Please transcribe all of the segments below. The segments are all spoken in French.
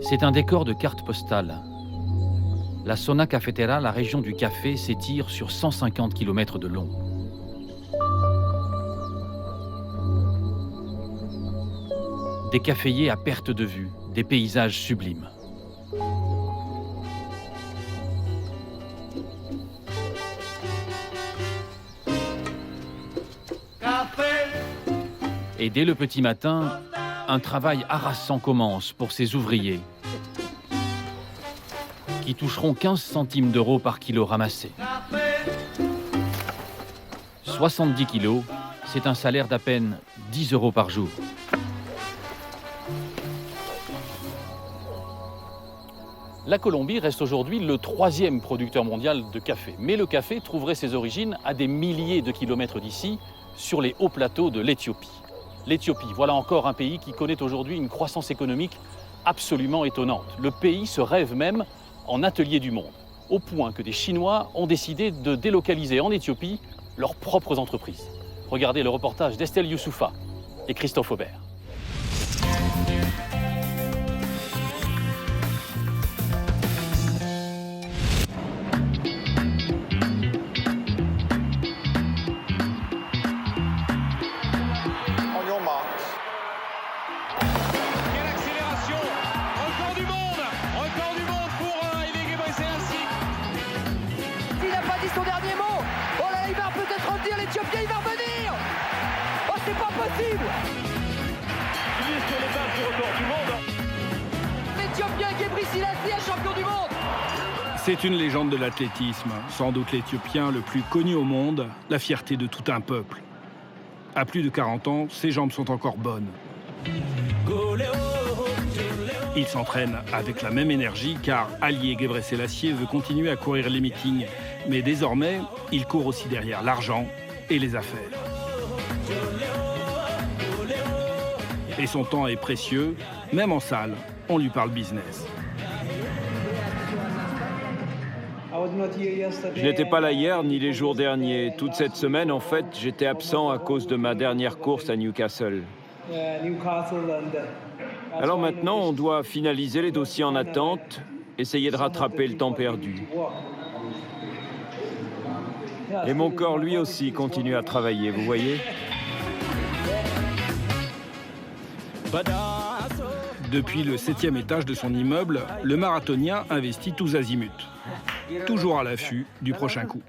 C'est un décor de carte postale. La Zona Cafetera, la région du café, s'étire sur 150 km de long. Des caféiers à perte de vue, des paysages sublimes. Et dès le petit matin, un travail harassant commence pour ces ouvriers qui toucheront 15 centimes d'euros par kilo ramassé. 70 kilos, c'est un salaire d'à peine 10 euros par jour. La Colombie reste aujourd'hui le 3e producteur mondial de café. Mais le café trouverait ses origines à des milliers de kilomètres d'ici, sur les hauts plateaux de l'Éthiopie. L'Éthiopie, voilà encore un pays qui connaît aujourd'hui une croissance économique absolument étonnante. Le pays se rêve même en atelier du monde, au point que des Chinois ont décidé de délocaliser en Éthiopie leurs propres entreprises. Regardez le reportage d'Estelle Youssoufa et Christophe Aubert. Son dernier mot. Oh là, il va peut-être revenir, l'Éthiopien, il va revenir. Oh, c'est pas possible. Il est sur le bas du record du monde. L'Éthiopien Gebri Selassie est champion du monde. C'est une légende de l'athlétisme, sans doute l'Éthiopien le plus connu au monde, la fierté de tout un peuple. À plus de 40 ans, ses jambes sont encore bonnes. Il s'entraîne avec la même énergie car Haile Gebre Selassie veut continuer à courir les meetings. Mais désormais, il court aussi derrière l'argent et les affaires. Et son temps est précieux, même en salle, on lui parle business. Je n'étais pas là hier ni les jours derniers. Toute cette semaine, en fait, j'étais absent à cause de ma dernière course à Newcastle. Alors maintenant, on doit finaliser les dossiers en attente, essayer de rattraper le temps perdu. Et mon corps, lui aussi, continue à travailler, vous voyez? Depuis le 7e étage de son immeuble, le marathonien investit tous azimuts. Toujours à l'affût du prochain coup.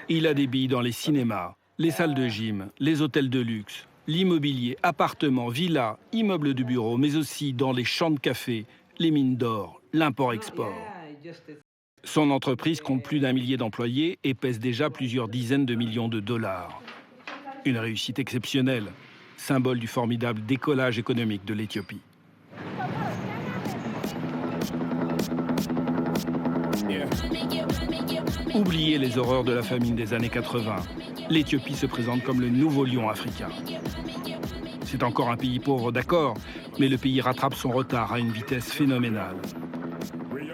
Il a des billes dans les cinémas, les salles de gym, les hôtels de luxe, l'immobilier, appartements, villas, immeubles de bureaux, mais aussi dans les champs de café, les mines d'or, l'import-export. Son entreprise compte plus d'1 millier d'employés et pèse déjà plusieurs dizaines de millions de dollars. Une réussite exceptionnelle, symbole du formidable décollage économique de l'Éthiopie. Oubliez les horreurs de la famine des années 80. L'Éthiopie se présente comme le nouveau lion africain. C'est encore un pays pauvre, d'accord, mais le pays rattrape son retard à une vitesse phénoménale.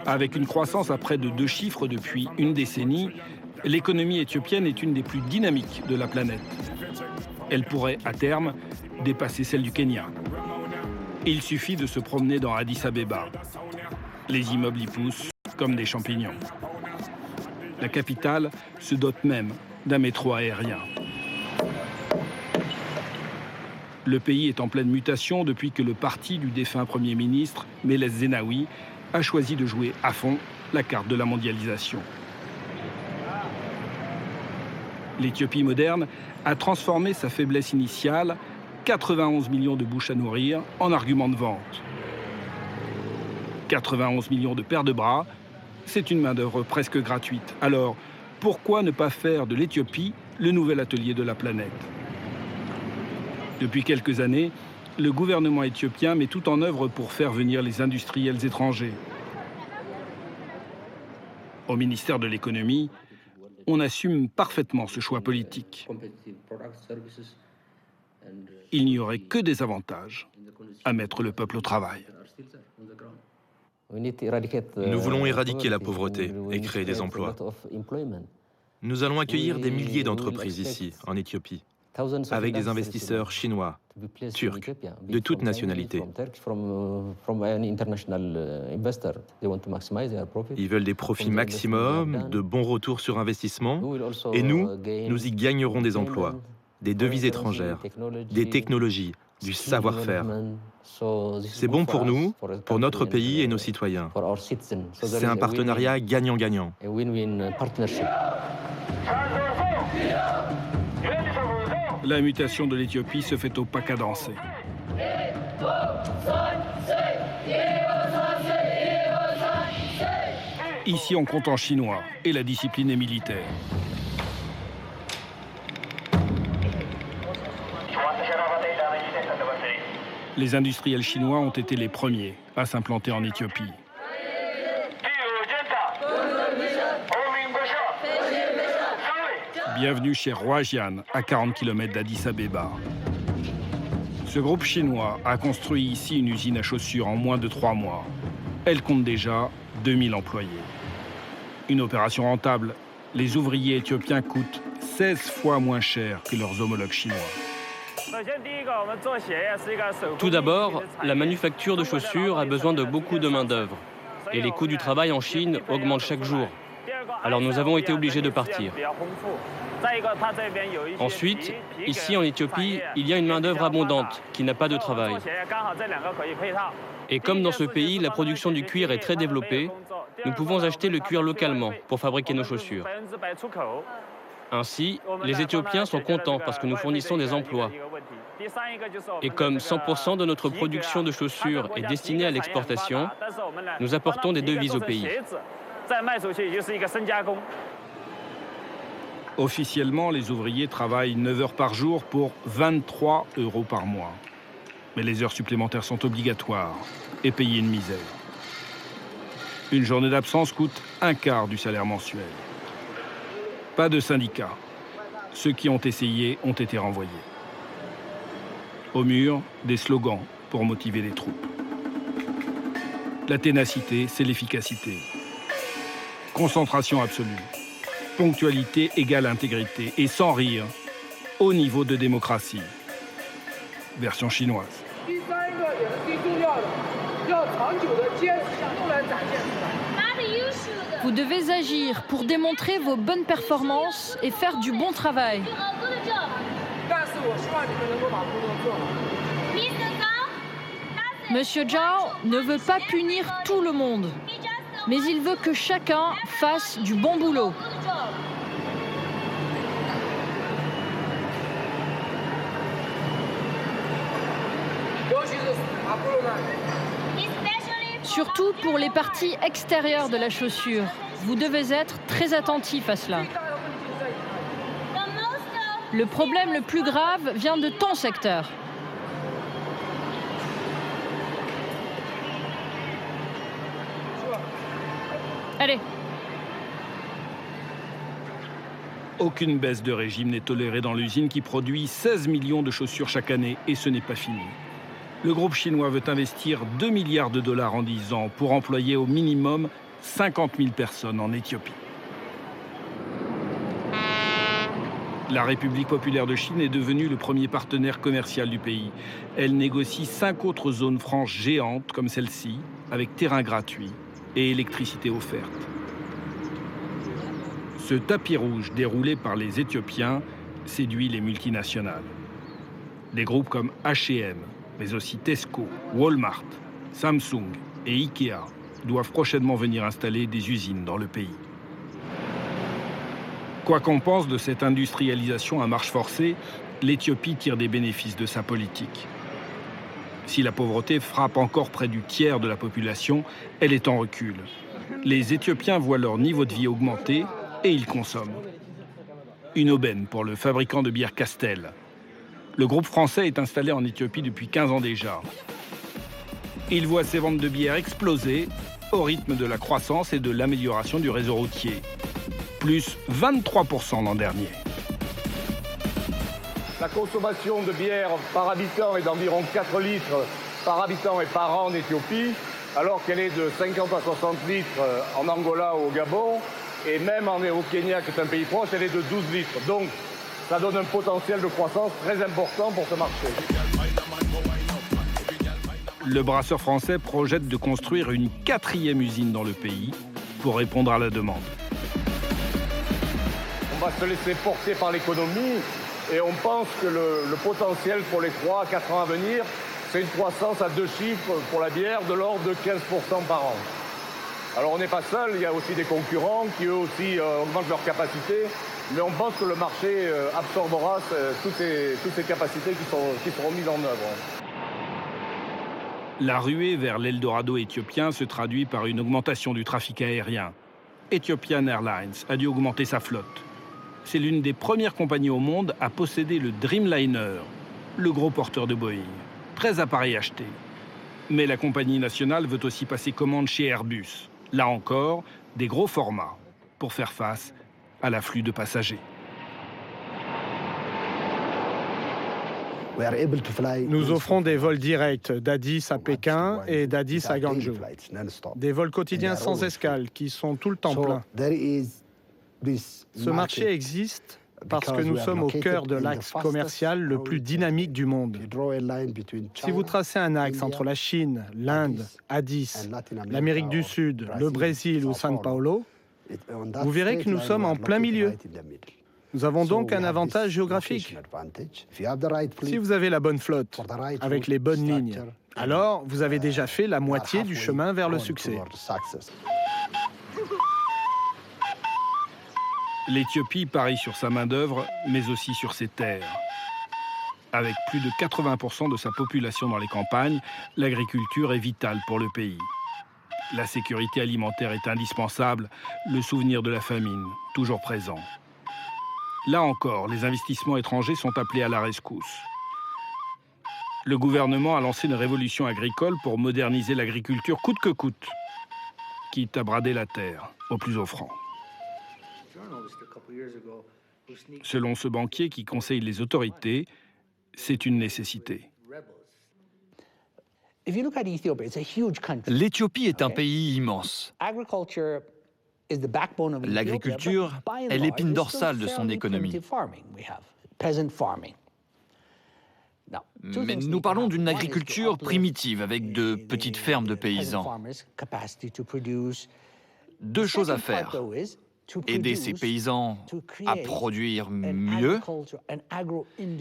Avec une croissance à près de 2 chiffres depuis une décennie, l'économie éthiopienne est une des plus dynamiques de la planète. Elle pourrait, à terme, dépasser celle du Kenya. Il suffit de se promener dans Addis Abeba. Les immeubles y poussent comme des champignons. La capitale se dote même d'un métro aérien. Le pays est en pleine mutation depuis que le parti du défunt Premier ministre, Meles Zenawi, a choisi de jouer à fond la carte de la mondialisation. L'Éthiopie moderne a transformé sa faiblesse initiale, 91 millions de bouches à nourrir, en argument de vente. 91 millions de paires de bras, c'est une main-d'œuvre presque gratuite. Alors, pourquoi ne pas faire de l'Éthiopie le nouvel atelier de la planète? Depuis quelques années, le gouvernement éthiopien met tout en œuvre pour faire venir les industriels étrangers. Au ministère de l'économie, on assume parfaitement ce choix politique. Il n'y aurait que des avantages à mettre le peuple au travail. Nous voulons éradiquer la pauvreté et créer des emplois. Nous allons accueillir des milliers d'entreprises ici, en Éthiopie. avec des investisseurs chinois, turcs, de toutes nationalités. Ils veulent des profits maximum, de bons retours sur investissement, et nous y gagnerons des emplois, des devises étrangères, des technologies, du savoir-faire. C'est bon pour nous, pour notre pays et nos citoyens. C'est un partenariat gagnant-gagnant. La mutation de l'Éthiopie se fait au pas cadencé. Ici, on compte en chinois et la discipline est militaire. Les industriels chinois ont été les premiers à s'implanter en Éthiopie. Bienvenue chez Roajian, à 40 km d'Addis Abeba. Ce groupe chinois a construit ici une usine à chaussures en moins de 3 mois. Elle compte déjà 2000 employés. Une opération rentable. Les ouvriers éthiopiens coûtent 16 fois moins cher que leurs homologues chinois. Tout d'abord, la manufacture de chaussures a besoin de beaucoup de main-d'œuvre. Et les coûts du travail en Chine augmentent chaque jour. Alors nous avons été obligés de partir. Ensuite, ici en Éthiopie, il y a une main-d'œuvre abondante qui n'a pas de travail. Et comme dans ce pays, la production du cuir est très développée, nous pouvons acheter le cuir localement pour fabriquer nos chaussures. Ainsi, les Éthiopiens sont contents parce que nous fournissons des emplois. Et comme 100% de notre production de chaussures est destinée à l'exportation, nous apportons des devises au pays. Officiellement, les ouvriers travaillent 9 heures par jour pour 23 € par mois. Mais les heures supplémentaires sont obligatoires et payées une misère. Une journée d'absence coûte un quart du salaire mensuel. Pas de syndicat. Ceux qui ont essayé ont été renvoyés. Au mur, des slogans pour motiver les troupes. La ténacité, c'est l'efficacité. Concentration absolue. Ponctualité égale intégrité. Et sans rire, haut niveau de démocratie. Version chinoise. Vous devez agir pour démontrer vos bonnes performances et faire du bon travail. Monsieur Zhao ne veut pas punir tout le monde, mais il veut que chacun fasse du bon boulot. Surtout pour les parties extérieures de la chaussure. Vous devez être très attentif à cela. Le problème le plus grave vient de ton secteur. Allez. Aucune baisse de régime n'est tolérée dans l'usine qui produit 16 millions de chaussures chaque année et ce n'est pas fini. Le groupe chinois veut investir 2 milliards de dollars en 10 ans pour employer au minimum 50 000 personnes en Éthiopie. La République populaire de Chine est devenue le premier partenaire commercial du pays. Elle négocie 5 autres zones franches géantes comme celle-ci, avec terrain gratuit et électricité offerte. Ce tapis rouge déroulé par les Éthiopiens séduit les multinationales. Des groupes comme H&M, mais aussi Tesco, Walmart, Samsung et Ikea doivent prochainement venir installer des usines dans le pays. Quoi qu'on pense de cette industrialisation à marche forcée, l'Éthiopie tire des bénéfices de sa politique. Si la pauvreté frappe encore près du tiers de la population, elle est en recul. Les Éthiopiens voient leur niveau de vie augmenter et ils consomment. Une aubaine pour le fabricant de bière Castel. Le groupe français est installé en Éthiopie depuis 15 ans déjà. Il voit ses ventes de bière exploser au rythme de la croissance et de l'amélioration du réseau routier. Plus 23% l'an dernier. La consommation de bière par habitant est d'environ 4 litres par habitant et par an en Éthiopie, alors qu'elle est de 50 à 60 litres en Angola ou au Gabon, et même au Kenya, qui est un pays proche, elle est de 12 litres. Donc, ça donne un potentiel de croissance très important pour ce marché. Le brasseur français projette de construire une 4e usine dans le pays pour répondre à la demande. On va se laisser porter par l'économie et on pense que le potentiel pour les 3 à 4 ans à venir, c'est une croissance à 2 chiffres pour la bière de l'ordre de 15% par an. Alors on n'est pas seul, il y a aussi des concurrents qui eux aussi augmentent leur capacité, mais on pense que le marché absorbera toutes ces capacités qui seront mises en œuvre. La ruée vers l'Eldorado éthiopien se traduit par une augmentation du trafic aérien. Ethiopian Airlines a dû augmenter sa flotte. C'est l'une des premières compagnies au monde à posséder le Dreamliner, le gros porteur de Boeing. 13 appareils achetés. Mais la compagnie nationale veut aussi passer commande chez Airbus. Là encore, des gros formats pour faire face à l'afflux de passagers. Nous offrons des vols directs d'Addis à Pékin et d'Addis à Ganzhou. Des vols quotidiens sans escale qui sont tout le temps pleins. Ce marché existe parce que nous sommes au cœur de l'axe commercial le plus dynamique du monde. Si vous tracez un axe entre la Chine, l'Inde, Addis, l'Amérique du Sud, le Brésil ou São Paulo, vous verrez que nous sommes en plein milieu. Nous avons donc un avantage géographique. Si vous avez la bonne flotte, avec les bonnes lignes, alors vous avez déjà fait la moitié du chemin vers le succès. L'Éthiopie parie sur sa main-d'œuvre, mais aussi sur ses terres. Avec plus de 80% de sa population dans les campagnes, l'agriculture est vitale pour le pays. La sécurité alimentaire est indispensable, le souvenir de la famine, toujours présent. Là encore, les investissements étrangers sont appelés à la rescousse. Le gouvernement a lancé une révolution agricole pour moderniser l'agriculture coûte que coûte, quitte à brader la terre au plus offrant. Selon ce banquier qui conseille les autorités, c'est une nécessité. L'Éthiopie est un pays immense. L'agriculture est l'épine dorsale de son économie. Mais nous parlons d'une agriculture primitive avec de petites fermes de paysans. 2 choses à faire. Aider ces paysans à produire mieux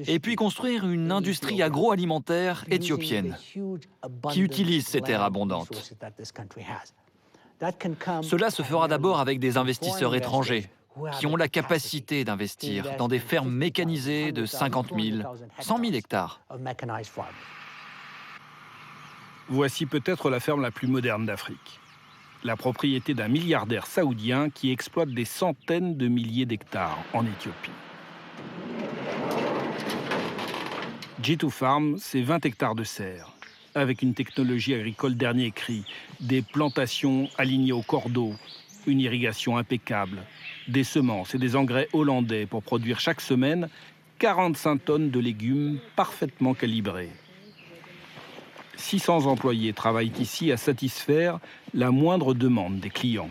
et puis construire une industrie agroalimentaire éthiopienne qui utilise ces terres abondantes. Cela se fera d'abord avec des investisseurs étrangers qui ont la capacité d'investir dans des fermes mécanisées de 50 000, 100 000 hectares. Voici peut-être la ferme la plus moderne d'Afrique. La propriété d'un milliardaire saoudien qui exploite des centaines de milliers d'hectares en Éthiopie. G2 Farm, c'est 20 hectares de serre, avec une technologie agricole dernier cri, des plantations alignées au cordeau, une irrigation impeccable, des semences et des engrais hollandais pour produire chaque semaine 45 tonnes de légumes parfaitement calibrés. 600 employés travaillent ici à satisfaire la moindre demande des clients.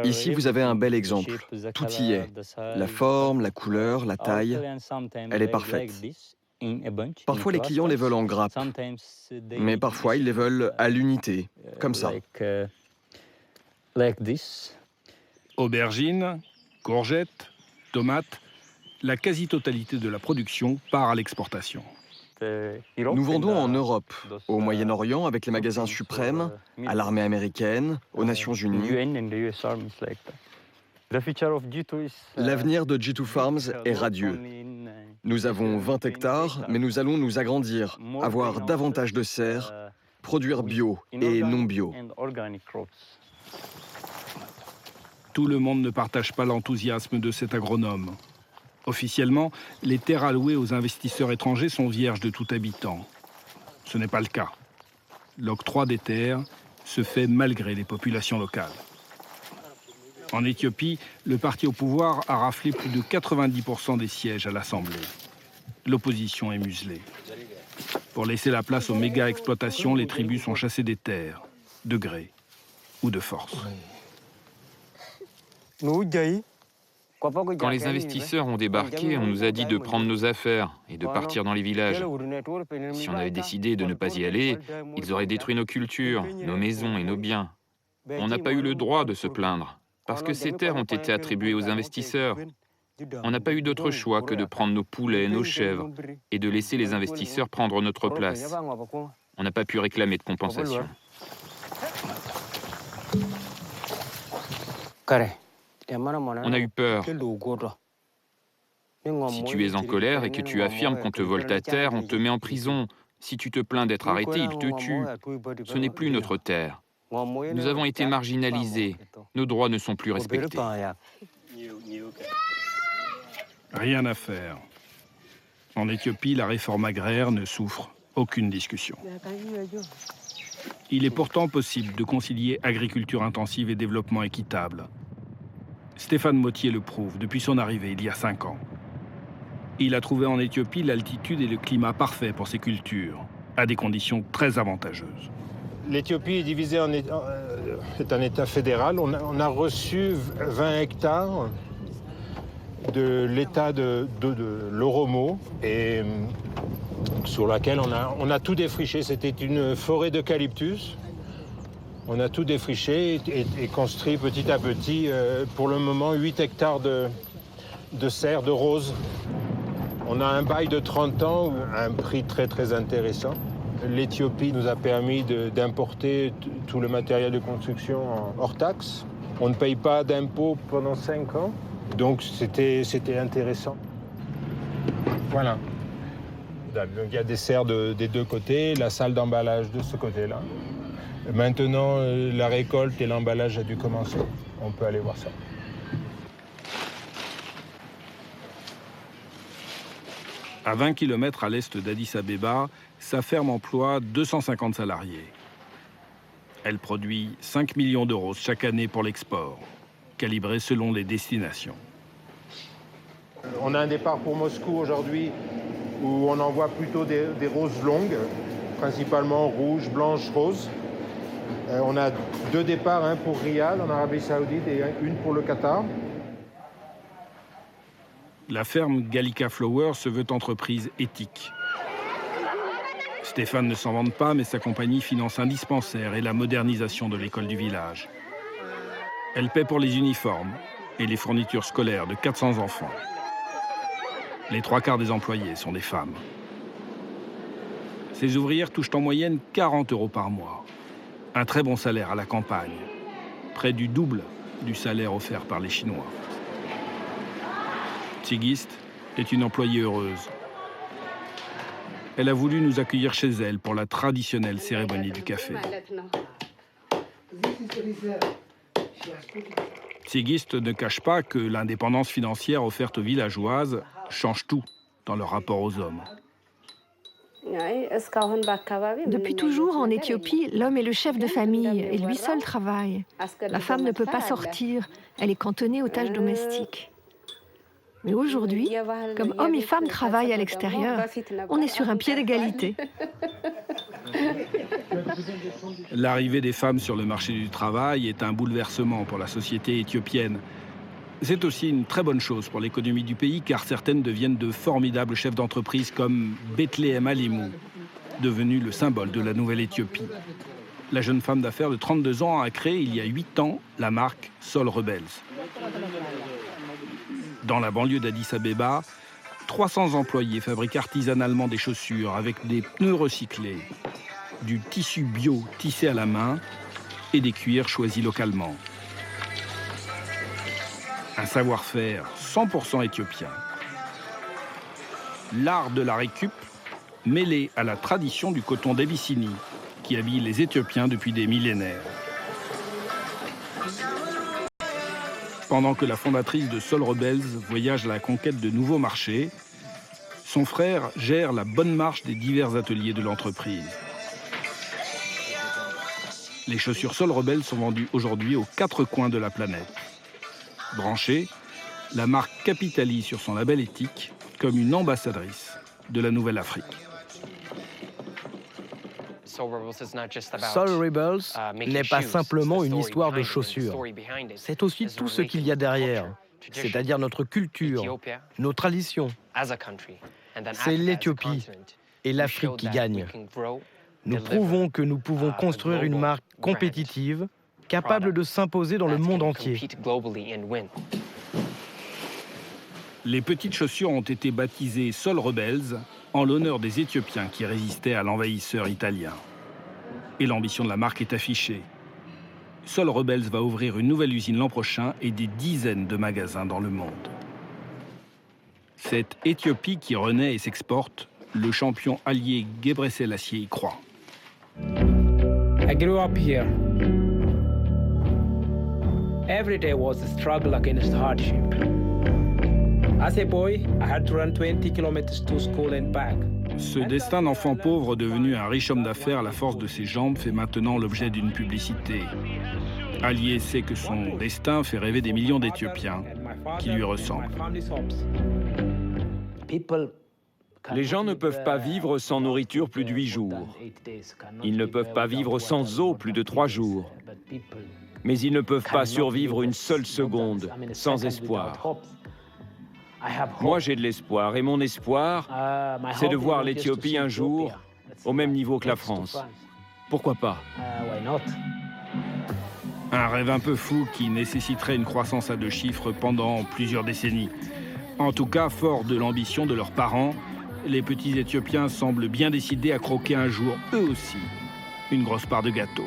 Ici, vous avez un bel exemple. Tout y est. La forme, la couleur, la taille, elle est parfaite. Parfois, les clients les veulent en grappe, mais parfois, ils les veulent à l'unité, comme ça. Aubergines, courgettes, tomates, la quasi-totalité de la production part à l'exportation. Nous vendons en Europe, au Moyen-Orient avec les magasins suprêmes, à l'armée américaine, aux Nations Unies. L'avenir de G2 Farms est radieux. Nous avons 20 hectares, mais nous allons nous agrandir, avoir davantage de serres, produire bio et non bio. Tout le monde ne partage pas l'enthousiasme de cet agronome. Officiellement, les terres allouées aux investisseurs étrangers sont vierges de tout habitant. Ce n'est pas le cas. L'octroi des terres se fait malgré les populations locales. En Éthiopie, le parti au pouvoir a raflé plus de 90% des sièges à l'Assemblée. L'opposition est muselée. Pour laisser la place aux méga-exploitations, les tribus sont chassées des terres, de gré ou de force. Quand les investisseurs ont débarqué, on nous a dit de prendre nos affaires et de partir dans les villages. Si on avait décidé de ne pas y aller, ils auraient détruit nos cultures, nos maisons et nos biens. On n'a pas eu le droit de se plaindre, parce que ces terres ont été attribuées aux investisseurs. On n'a pas eu d'autre choix que de prendre nos poulets, nos chèvres, et de laisser les investisseurs prendre notre place. On n'a pas pu réclamer de compensation. On a eu peur. Si tu es en colère et que tu affirmes qu'on te vole ta terre, on te met en prison. Si tu te plains d'être arrêté, ils te tuent. Ce n'est plus notre terre. Nous avons été marginalisés. Nos droits ne sont plus respectés. Rien à faire. En Éthiopie, la réforme agraire ne souffre aucune discussion. Il est pourtant possible de concilier agriculture intensive et développement équitable. Stéphane Mottier le prouve depuis son arrivée il y a 5 ans. Il a trouvé en Éthiopie l'altitude et le climat parfait pour ses cultures, à des conditions très avantageuses. L'Éthiopie est divisée est un État fédéral. On a reçu 20 hectares de l'État de l'Oromo et sur laquelle on a tout défriché. C'était une forêt d'eucalyptus. On a tout défriché et construit petit à petit, pour le moment, 8 hectares de serres, de roses. On a un bail de 30 ans à un prix très très intéressant. L'Éthiopie nous a permis d'importer tout le matériel de construction hors taxe. On ne paye pas d'impôts pendant 5 ans, donc c'était intéressant. Voilà. Donc, il y a des serres des deux côtés, la salle d'emballage de ce côté-là. Maintenant, la récolte et l'emballage a dû commencer. On peut aller voir ça. À 20 km à l'est d'Addis Abeba, sa ferme emploie 250 salariés. Elle produit 5 millions de roses chaque année pour l'export, calibrées selon les destinations. On a un départ pour Moscou aujourd'hui où on envoie plutôt des roses longues, principalement rouges, blanches, roses. On a 2 départs, un pour Riyad en Arabie Saoudite et une pour le Qatar. La ferme Gallica Flower se veut entreprise éthique. Stéphane ne s'en vante pas, mais sa compagnie finance un dispensaire et la modernisation de l'école du village. Elle paie pour les uniformes et les fournitures scolaires de 400 enfants. Les 3/4 des employés sont des femmes. Ces ouvrières touchent en moyenne 40 € par mois. Un très bon salaire à la campagne, près du double du salaire offert par les Chinois. Tigist est une employée heureuse. Elle a voulu nous accueillir chez elle pour la traditionnelle cérémonie du café. Tigist ne cache pas que l'indépendance financière offerte aux villageoises change tout dans leur rapport aux hommes. Depuis toujours, en Éthiopie, l'homme est le chef de famille et lui seul travaille. La femme ne peut pas sortir, elle est cantonnée aux tâches domestiques. Mais aujourd'hui, comme hommes et femmes travaillent à l'extérieur, on est sur un pied d'égalité. L'arrivée des femmes sur le marché du travail est un bouleversement pour la société éthiopienne. C'est aussi une très bonne chose pour l'économie du pays, car certaines deviennent de formidables chefs d'entreprise comme Bethlehem Alimou, devenue le symbole de la nouvelle Éthiopie. La jeune femme d'affaires de 32 ans a créé il y a 8 ans la marque Sol Rebels. Dans la banlieue d'Addis Abeba, 300 employés fabriquent artisanalement des chaussures avec des pneus recyclés, du tissu bio tissé à la main et des cuirs choisis localement. Un savoir-faire 100% éthiopien. L'art de la récup mêlé à la tradition du coton d'Abyssinie qui habille les Éthiopiens depuis des millénaires. Pendant que la fondatrice de Sol Rebels voyage à la conquête de nouveaux marchés, son frère gère la bonne marche des divers ateliers de l'entreprise. Les chaussures Sol Rebels sont vendues aujourd'hui aux 4 coins de la planète. Branchée, la marque capitalise sur son label éthique comme une ambassadrice de la Nouvelle-Afrique. Sol Rebels n'est pas simplement une histoire de chaussures. C'est aussi tout ce qu'il y a derrière. c'est-à-dire notre culture, nos traditions. C'est l'Éthiopie et l'Afrique qui gagnent. Nous prouvons que nous pouvons construire une marque compétitive, capable de s'imposer dans le monde entier. Les petites chaussures ont été baptisées Sol Rebels en l'honneur des Éthiopiens qui résistaient à l'envahisseur italien. Et l'ambition de la marque est affichée. Sol Rebels va ouvrir une nouvelle usine l'an prochain et des dizaines de magasins dans le monde. Cette Éthiopie qui renaît et s'exporte, le champion allié Gebre Selassie y croit. I grew up here. Every day was a struggle against hardship. As a boy, I had to run 20 kilometers to school and back. Ce destin d'enfant pauvre devenu un riche homme d'affaires à la force de ses jambes fait maintenant l'objet d'une publicité. Allié sait que son destin fait rêver des millions d'Éthiopiens qui lui ressemblent. Les gens ne peuvent pas vivre sans nourriture plus de 8 jours. Ils ne peuvent pas vivre sans eau plus de 3 jours. Mais ils ne peuvent pas survivre une seule seconde sans espoir. Moi, j'ai de l'espoir, et mon espoir, c'est de voir l'Éthiopie un jour au même niveau que la France. Pourquoi pas? Un rêve un peu fou qui nécessiterait une croissance à 2 chiffres pendant plusieurs décennies. En tout cas, forts de l'ambition de leurs parents, les petits Éthiopiens semblent bien décidés à croquer un jour, eux aussi, une grosse part de gâteau.